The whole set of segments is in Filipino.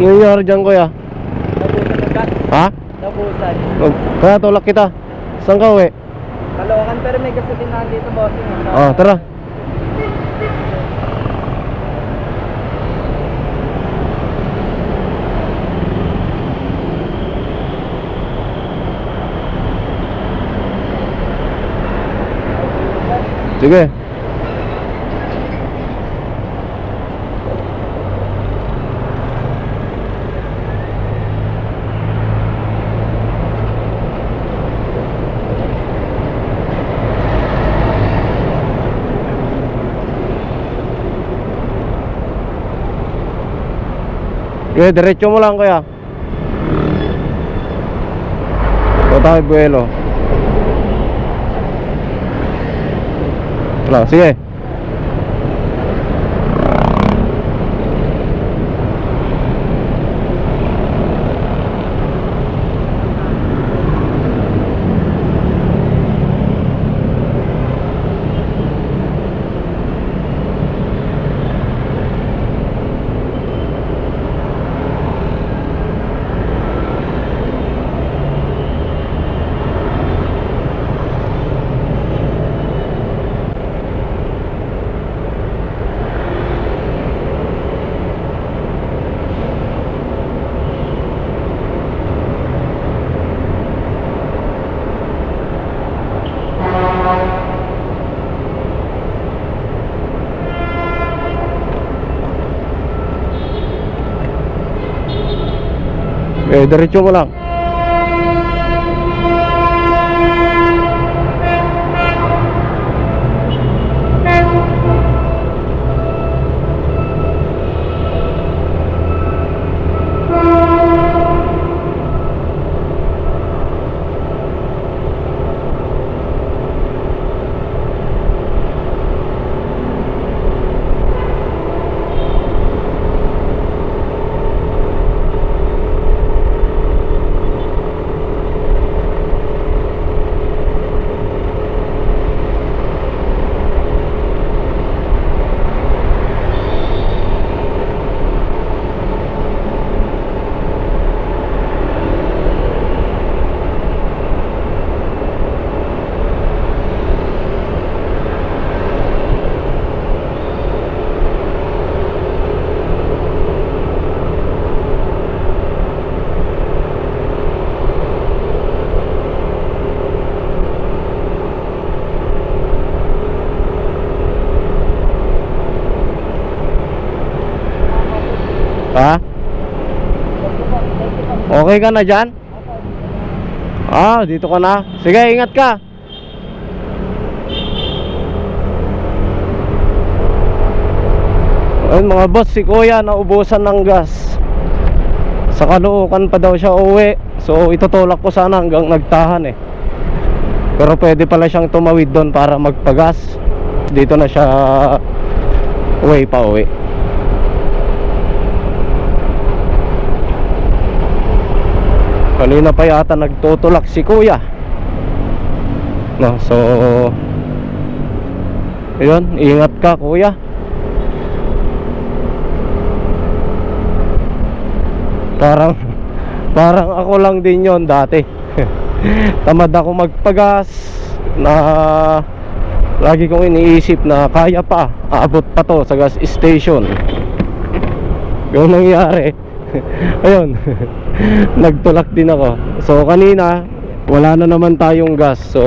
nangyayari dyan kuya? Nabusan ng gas. Ha? Nabusan. Kaya tulak kita. Saan ka uwi? Kalokan pero may gasolinahan dito bossing. Tara. Sige. Okay, diretso mo lang kuya. Ito tayo buwelo. Lang, sige. Diretso mo lang. Ha? Okay ka na dyan? Dito ka na. Sige, ingat ka. Ayun mga boss, si kuya naubusan ng gas. Sa Caloocan pa daw siya uwi. So itutulak ko sana hanggang Nagtahan eh. Pero pwede pala siyang tumawid doon para magpagas. Dito na siya pa uwi. Kanina pa yata nagtutulak si kuya. No, so ayun, ingat ka kuya. Parang ako lang din yon dati. Tamad ako magpagas na lagi kong iniisip na kaya pa, aabot pa to sa gas station. Yung nangyari ayun, nagtulak din ako. So kanina wala na naman tayong gas. So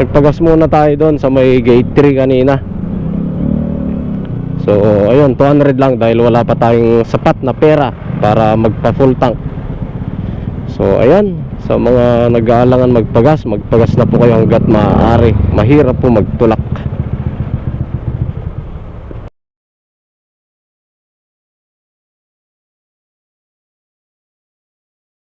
nagpagas muna tayo doon sa may gate 3 kanina. So ayun, 200 lang dahil wala pa tayong sapat na pera para magpa full tank. So ayan, sa mga nag-aalangan magpagas na po kayo hanggat maaari. Mahirap po magtulak.